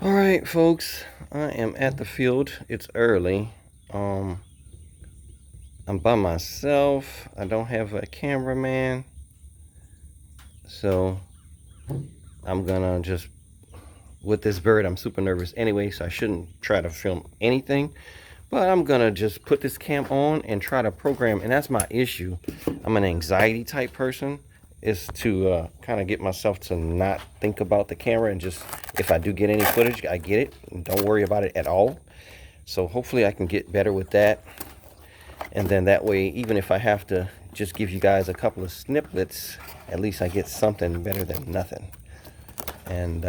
All right, folks, I am at the field. It's early. I'm by myself. I don't have a cameraman, so I'm gonna just with this bird. I'm super nervous anyway, so I shouldn't try to film anything. But I'm gonna just put this cam on and try to program. And that's my issue. I'm an anxiety type person. Is to kind of get myself to not think about the camera and just if I do get any footage, I get it. Don't worry about it at all. So hopefully I can get better with that. And then that way, even if I have to just give you guys a couple of snippets, at least I get something better than nothing. And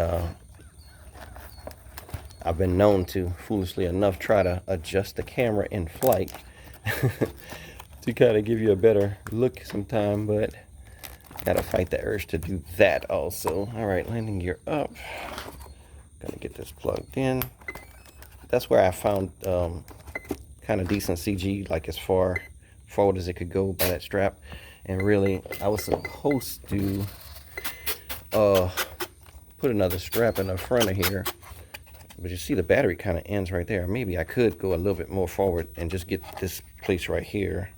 I've been known to, foolishly enough, try to adjust the camera in flight to kind of give you a better look sometime, but gotta fight the urge to do that also. All right, landing gear up. Gonna get this plugged in. That's where I found kind of decent CG, like as far forward as it could go by that strap. And really, I was supposed to put another strap in the front of here, but you see the battery kind of ends right there. Maybe I could go a little bit more forward and just get this place right here.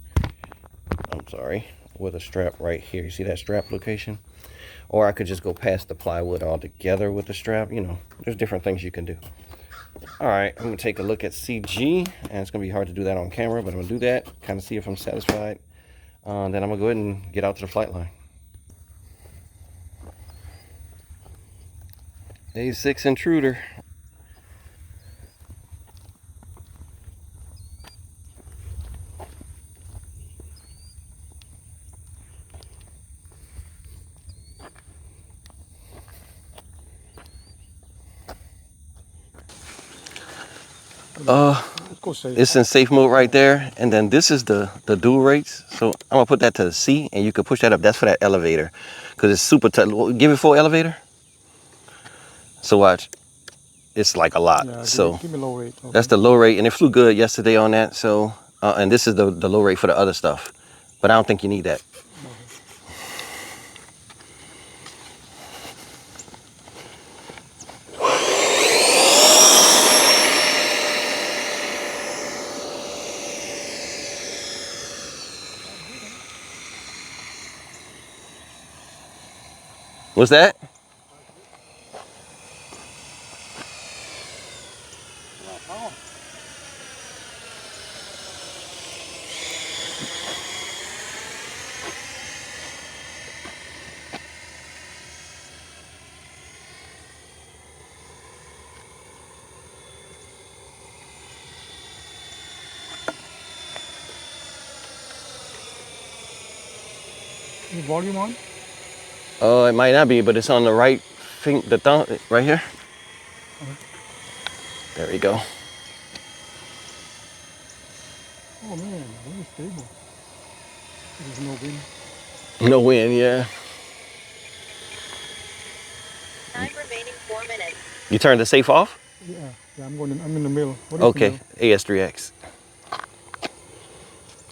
I'm sorry, with a strap right here. You see that strap location? Or I could just go past the plywood altogether with the strap. You know, there's different things you can do. All right, I'm gonna take a look at CG, and it's gonna be hard to do that on camera, but I'm gonna do that, kind of see if I'm satisfied. Then I'm gonna go ahead and get out to the flight line. A-6 Intruder. It's in safe mode right there, and then this is the dual rates. So I'm gonna put that to the C, and you can push that up. That's for that elevator, because it's super tight. Give it full elevator. So watch, it's like a lot. Yeah, so give me low rate. Okay. That's the low rate, and it flew good yesterday on that. So and this is the low rate for the other stuff, but I don't think you need that. What's that? Is volume on? It might not be, but it's on the right thing, the thumb right here. There we go. Oh man, really stable. There's no wind. No wind, yeah. Time remaining 4 minutes. You turned the safe off? Yeah, I'm in the middle. What is Okay, the middle? AS3X.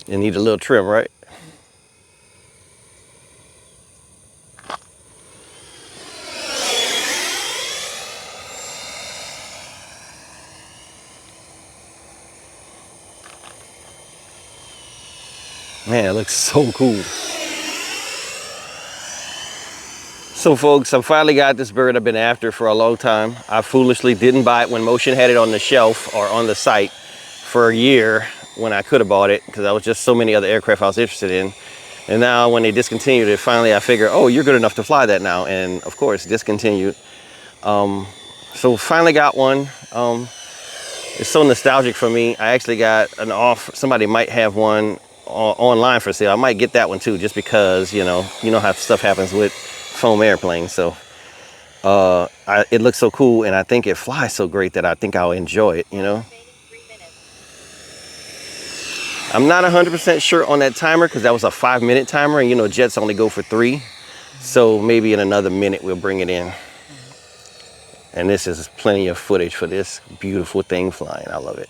You need a little trim, right? Man, it looks so cool. So folks, I finally got this bird I've been after for a long time. I foolishly didn't buy it when Motion had it on the shelf or on the site for a year when I could have bought it, because I was just so many other aircraft I was interested in. And now when they discontinued it, finally I figured, oh, you're good enough to fly that now. And of course, discontinued. So finally got one. It's so nostalgic for me. I actually got an offer. Somebody might have one online for sale. I might get that one too, just because, you know how stuff happens with foam airplanes. So it looks so cool, and I think it flies so great that I think I'll enjoy it, I'm not 100% sure on that timer, because that was a 5-minute timer, and jets only go for 3. So maybe in another minute we'll bring it in. And this is plenty of footage for this beautiful thing flying. I love it.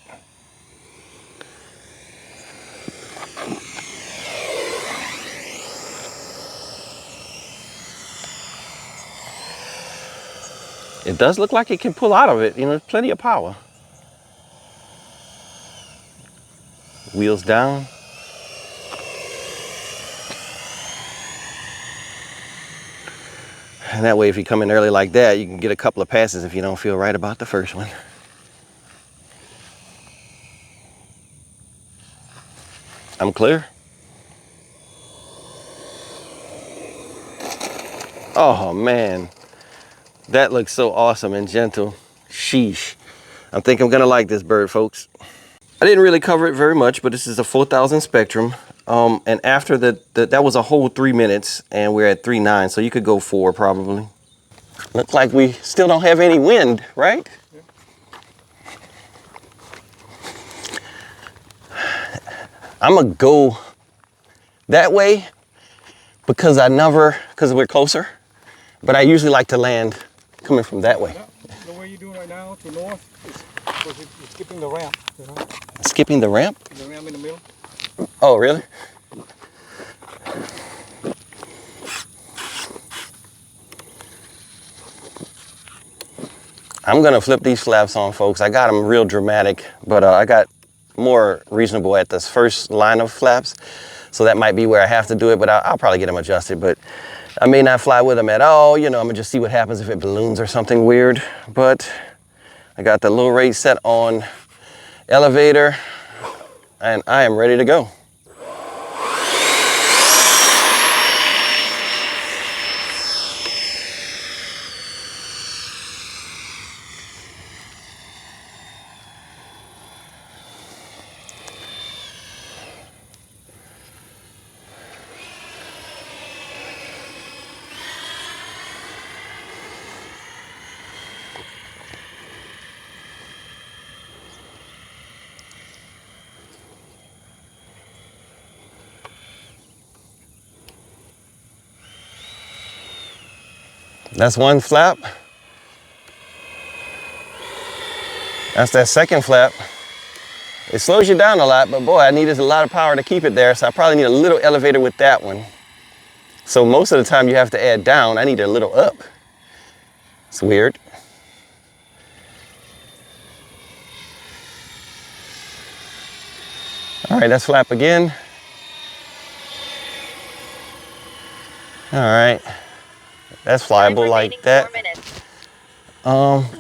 It does look like it can pull out of it, you know, plenty of power. Wheels down. And that way, if you come in early like that, you can get a couple of passes if you don't feel right about the first one. I'm clear. Oh man, that looks so awesome and gentle. Sheesh. I think I'm gonna like this bird, folks. I didn't really cover it very much, but this is a 4000 Spectrum. And after that was a whole 3 minutes, and we're at 3.9, so you could go 4 probably. Looks like we still don't have any wind, right? Yeah. I'm gonna go that way because we're closer, but I usually like to land coming from that way. Yeah. The way you're doing right now to north is because you're skipping the ramp, you know? Skipping the ramp? The ramp in the middle. Oh, really? I'm gonna flip these flaps on, folks. I got them real dramatic, but I got more reasonable at this first line of flaps. So that might be where I have to do it, but I'll probably get them adjusted. But I may not fly with them at all. You know, I'm gonna just see what happens if it balloons or something weird. But I got the low rate set on elevator, and I am ready to go. That's one flap. That's that second flap. It slows you down a lot, but boy, I needed a lot of power to keep it there, so I probably need a little elevator with that one. So most of the time you have to add down. I need a little up. It's weird. All right, let's flap again. All right, that's flyable like that.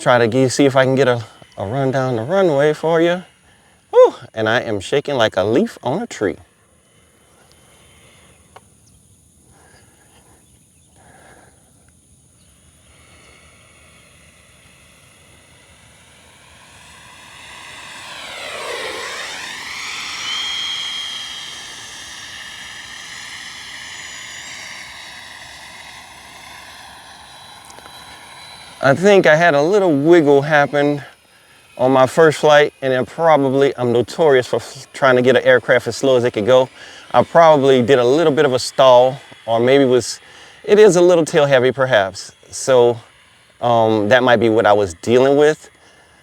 Try to see if I can get a run down the runway for you. Whew, and I am shaking like a leaf on a tree. I think I had a little wiggle happen on my first flight, and then I'm notorious for trying to get an aircraft as slow as it could go. I probably did a little bit of a stall, or maybe it is a little tail heavy perhaps. So that might be what I was dealing with.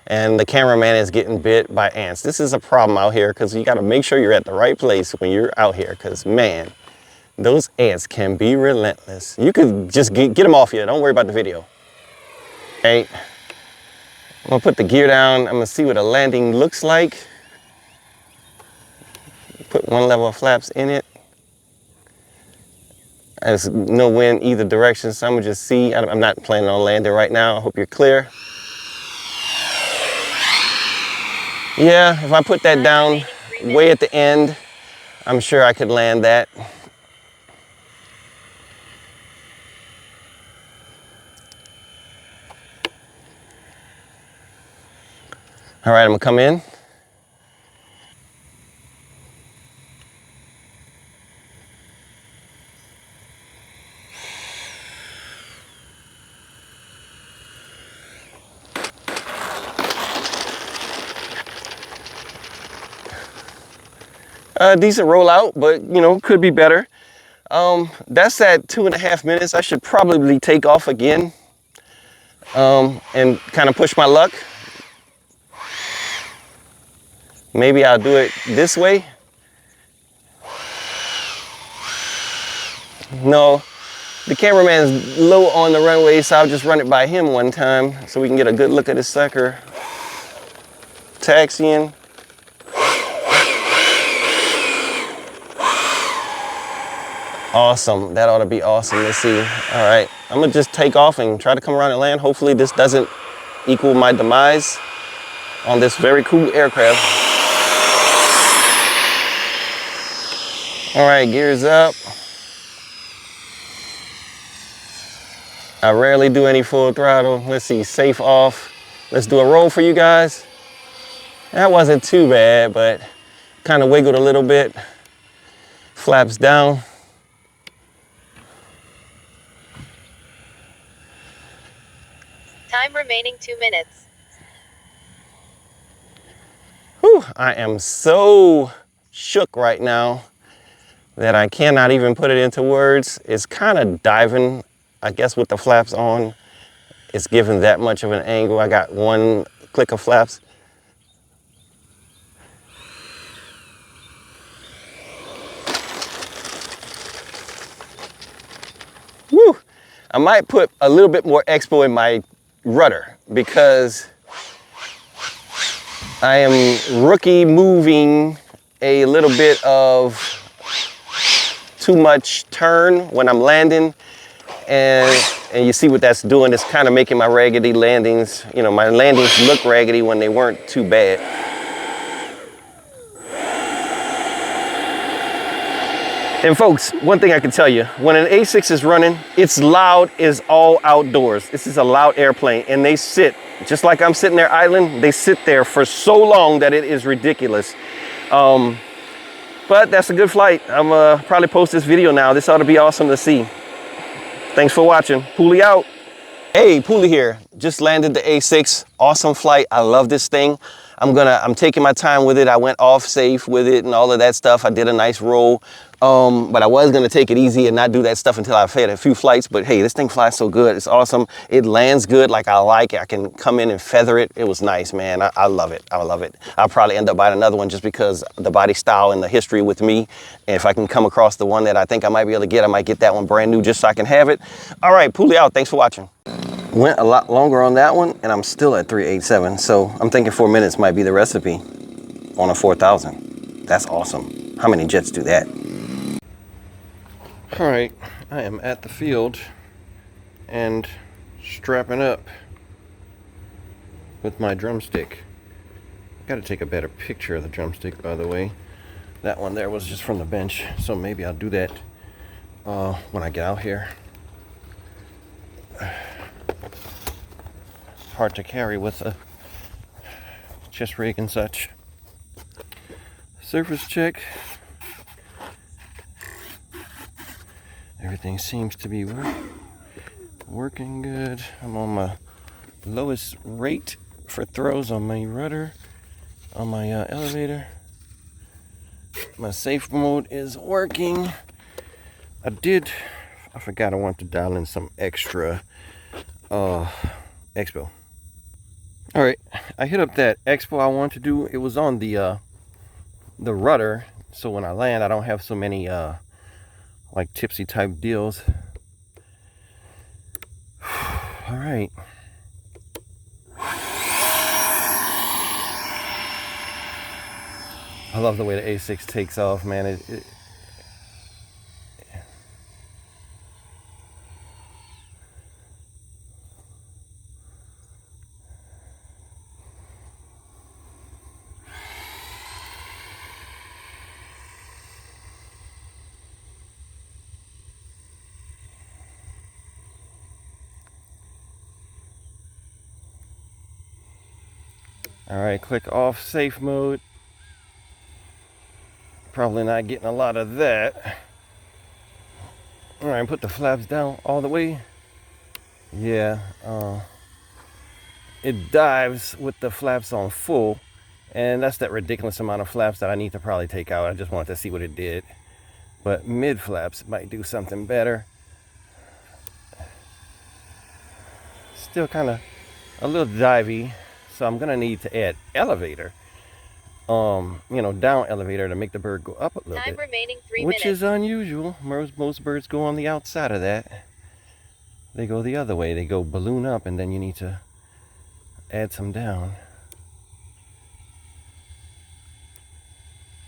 And the cameraman is getting bit by ants. This is a problem out here because you got to make sure you're at the right place when you're out here, because man, those ants can be relentless. You could just get them off you. Don't worry about the video. Okay, I'm gonna put the gear down. I'm gonna see what a landing looks like. Put one level of flaps in it. There's no wind either direction, so I'm gonna just see. I'm not planning on landing right now. I hope you're clear. Yeah, if I put that down way at the end, I'm sure I could land that. All right, I'm gonna come in. Decent rollout, but you know, could be better. That's at 2.5 minutes. I should probably take off again and kind of push my luck. Maybe I'll do it this way. No, The cameraman's low on the runway, so I'll just run it by him one time so we can get a good look at this sucker. Taxiing. Awesome, that ought to be awesome. Let's see. All right, I'm gonna just take off and try to come around and land. Hopefully this doesn't equal my demise on this very cool aircraft. All right, gears up. I rarely do any full throttle. Let's see, safe off. Let's do a roll for you guys. That wasn't too bad, but kind of wiggled a little bit. Flaps down. Time remaining 2 minutes. Whew, I am so shook right now that I cannot even put it into words. It's kind of diving, I guess, with the flaps on. It's giving that much of an angle. I got one click of flaps. Woo! I might put a little bit more expo in my rudder because I am rookie moving a little bit of too much turn when I'm landing, and you see what that's doing. It's kind of making my raggedy landings, you know, my landings look raggedy when they weren't too bad. And folks, one thing I can tell you, when an A6 is running, it's loud as all outdoors. This is a loud airplane, and they sit, just like I'm sitting there idling, they sit there for so long that it is ridiculous. But that's a good flight. I'm probably post this video now. This ought to be awesome to see. Thanks for watching. Pooley out. Hey, Pooley here. Just landed the A6. Awesome flight. I love this thing. I'm taking my time with it. I went off safe with it and all of that stuff. I did a nice roll. But I was gonna take it easy and not do that stuff until I've had a few flights. But hey, this thing flies so good. It's awesome. It lands good like I like it. I can come in and feather it. It was nice, man. I love it. I love it. I'll probably end up buying another one just because the body style and the history with me. And if I can come across the one that I think I might be able to get, I might get that one brand new just so I can have it. All right, Pooley out. Thanks for watching. Went a lot longer on that one, and I'm still at 387. So I'm thinking 4 minutes might be the recipe on a 4000. That's awesome. How many jets do that? All right, I am at the field and strapping up with my drumstick. Got to take a better picture of the drumstick, by the way. That one there was just from the bench, so maybe I'll do that when I get out here. Hard to carry with a chest rig and such. Surface check. Everything seems to be working good. I'm on my lowest rate for throws on my rudder, on my elevator. My safe mode is working. I forgot I want to dial in some extra expo. All right, I hit up that expo I want to do. It was on the rudder, so when I land, I don't have so many like tipsy type deals. All right. I love the way the A6 takes off, man. All right, click off safe mode. Probably not getting a lot of that. All right, put the flaps down all the way. Yeah, it dives with the flaps on full, and that's that ridiculous amount of flaps that I need to probably take out. I just wanted to see what it did. But mid flaps might do something better. Still kind of a little divey, so I'm gonna need to add elevator. You know, down elevator to make the bird go up a little Time bit. remaining 3 Which minutes. is unusual. Most birds go on the outside of that. they go the other way. They go balloon up and then you need to add some down.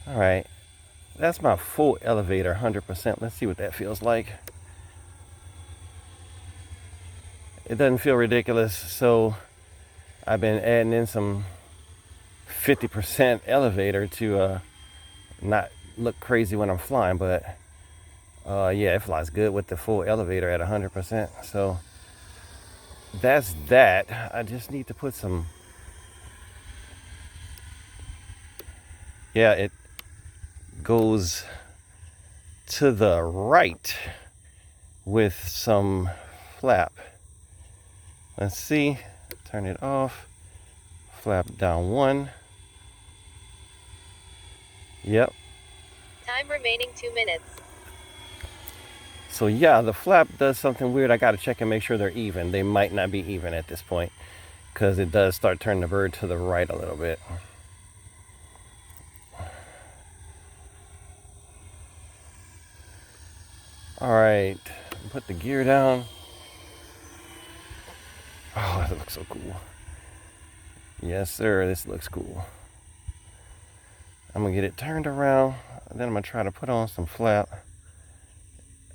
All right, that's my full elevator, 100%. Let's see what that feels like. It doesn't feel ridiculous, so I've been adding in some 50% elevator to not look crazy when I'm flying, but yeah, it flies good with the full elevator at 100%. So that's that. I just need to put some, yeah, it goes to the right with some flap. Let's see, turn it off, flap down 1. Yep. Time remaining 2 minutes. So yeah, the flap does something weird. I gotta check and make sure they're even. They might not be even at this point because it does start turning the bird to the right a little bit. All right, put the gear down. Oh, that looks so cool. Yes, sir, this looks cool. I'm gonna get it turned around, and then I'm gonna try to put on some flap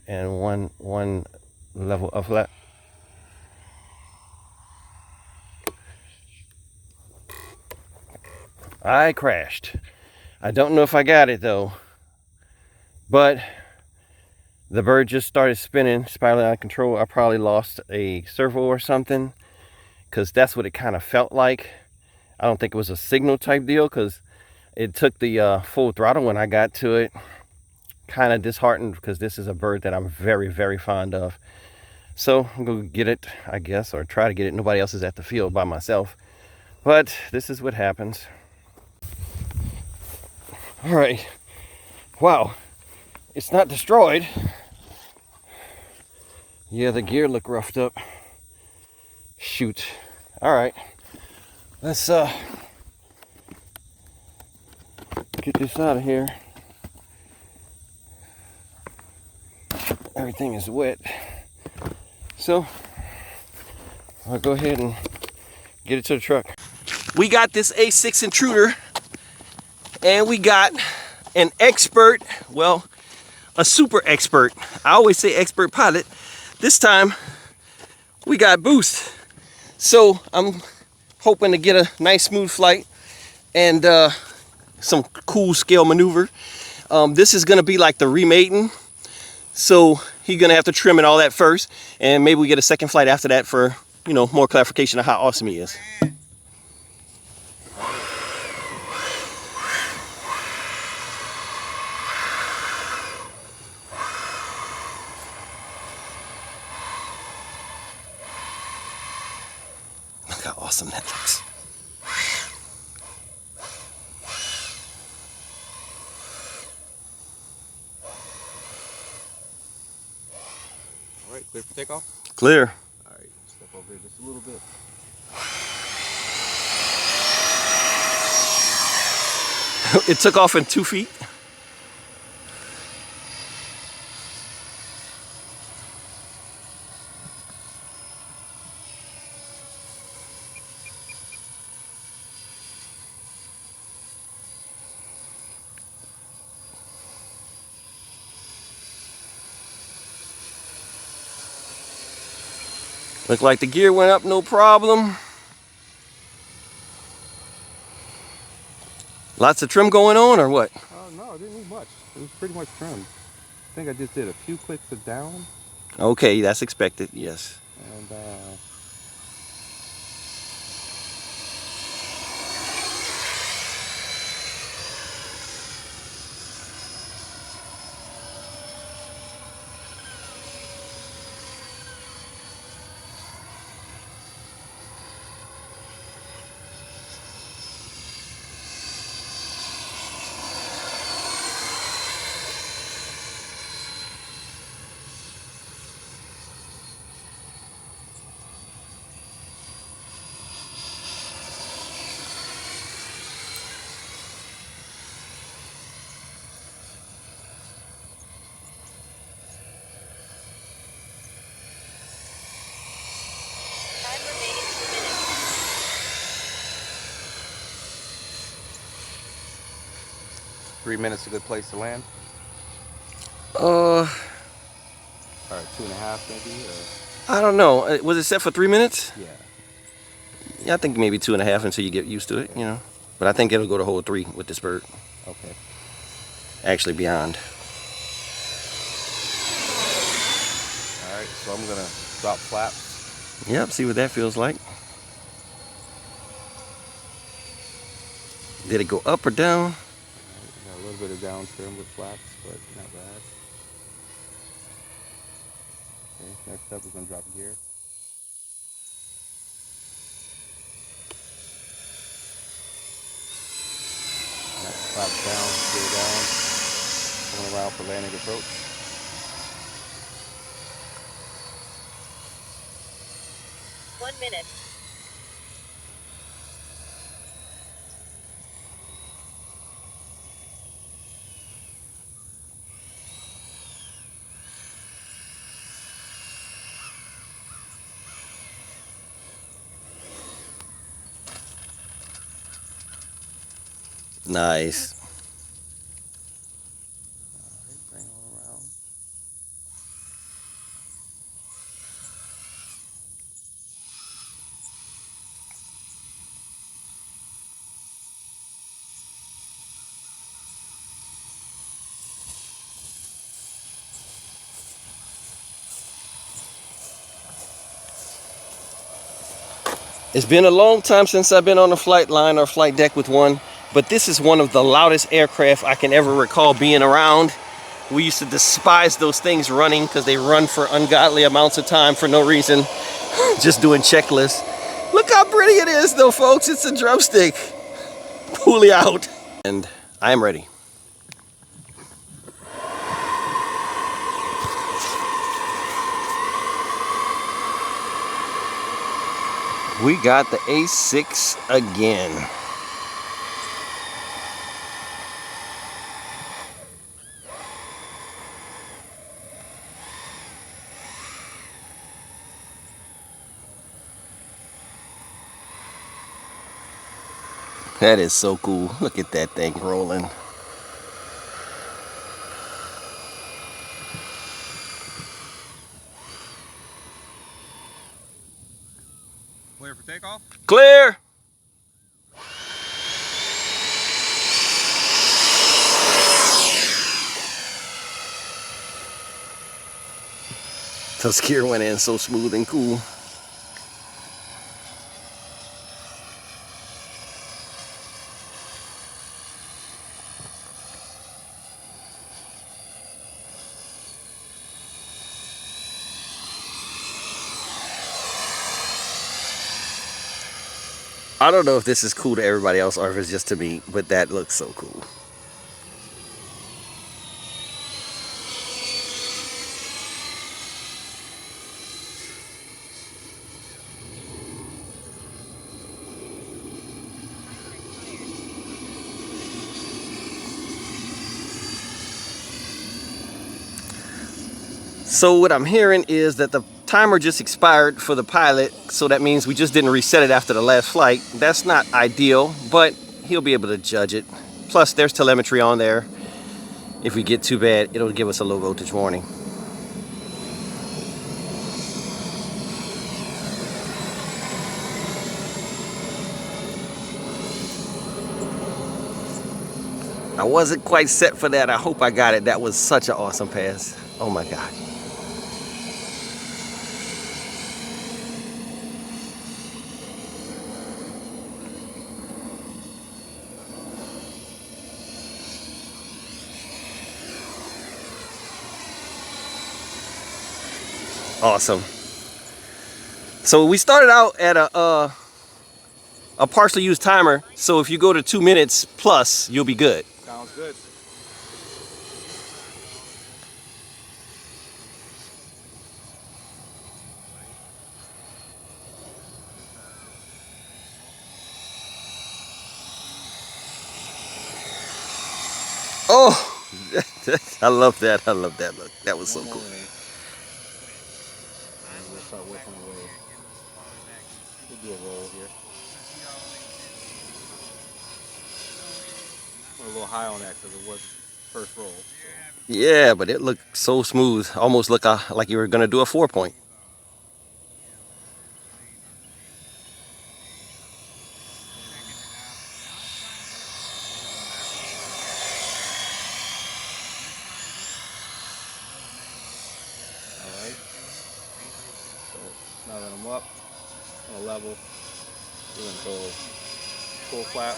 and one level of flap. I crashed. I don't know if I got it though, but the bird just started spinning, spiraling out of control. I probably lost a servo or something, because that's what it kind of felt like. I don't think it was a signal type deal, because it took the full throttle when I got to it. Kind of disheartened, because this is a bird that I'm very, very fond of. So I'm gonna get it, I guess, or try to get it. Nobody else is at the field by myself. But this is what happens. All right. Wow. It's not destroyed. Yeah, the gear look roughed up. Shoot. All right. Let's get this out of here. Everything is wet. So I'll go ahead and get it to the truck. We got this A-6 Intruder, and we got an expert, well, a super expert. I always say expert pilot. This time we got boost. So I'm hoping to get a nice smooth flight and some cool scale maneuver. This is gonna be like the Maiden. So he's gonna have to trim and all that first, and maybe we get a second flight after that for, you know, more clarification of how awesome he is. Look how awesome that looks. All right, clear for takeoff? Clear. All right, step over here just a little bit. It took off in 2 feet. Looked like the gear went up, no problem. Lots of trim going on, or what? No, it didn't need much. It was pretty much trimmed. I think I just did a few clicks of down, Okay, that's expected, yes. and 3 minutes a good place to land? Uh, Or 2.5 maybe? Or? I don't know. Was it set for 3 minutes? Yeah. Yeah, I think maybe 2.5 until you get used to it, you know. But I think it'll go the whole 3 with this bird. Okay. Actually beyond. Alright, so I'm gonna drop flaps. Yep, see what that feels like. Did it go up or down? Got a little bit of down trim with flaps, but not bad. Okay, next up we're gonna drop gear. Flaps down, gear down. Coming around for landing approach. One minute. Nice. Alright, bring all around. It's been a long time since I've been on a flight line or flight deck with one, but this is one of the loudest aircraft I can ever recall being around. We used to despise those things running because they run for ungodly amounts of time for no reason, just doing checklists. Look how pretty it is though, folks. It's a drumstick. Pooley out. And I am ready. We got the A-6 again. That is so cool. Look at that thing rolling. Clear for takeoff? Clear! Those gear went in so smooth and cool. I don't know if this is cool to everybody else or if it's just to me, but that looks so cool. So what I'm hearing is that the timer just expired for the pilot, so that means we just didn't reset it after the last flight. That's not ideal, but he'll be able to judge it. Plus, there's telemetry on there. If we get too bad, it'll give us a low voltage warning. I wasn't quite set for that. I hope I got it. That was such an awesome pass. Oh my God. Awesome. So we started out at a partially used timer. So if you go to 2 minutes plus, you'll be good. Sounds good. Oh, I love that. I love that look. That was so cool. We'll start working our way. We'll do a roll here. Went a little high on that because it was first roll. So. Yeah, but it looked so smooth. Almost looked like you were gonna do a 4-point. Alright. So now that I'm up on a level, we're gonna go full flap.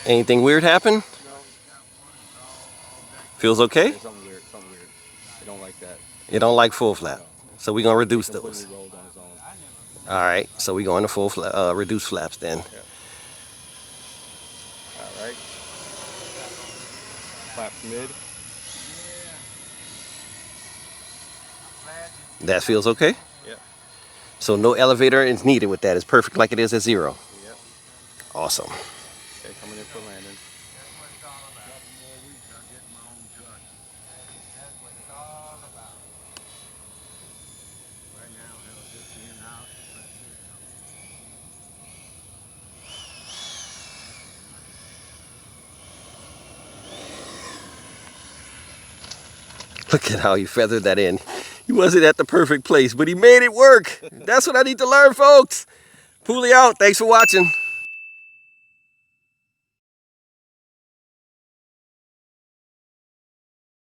Anything weird happen? Feels okay? There's something weird, something weird. I don't like that. You don't like full flap. So we're gonna reduce Completely those. rolled on his own. Alright, so we're going to full reduce flaps then. Yeah. Alright. Flaps mid. That feels okay? Yep. So no elevator is needed with that. It's perfect like it is at 0. Yep. Awesome. Okay, coming in for landing. Look at how he feathered that in. He wasn't at the perfect place, but he made it work. That's what I need to learn, folks. Pooley out. Thanks for watching.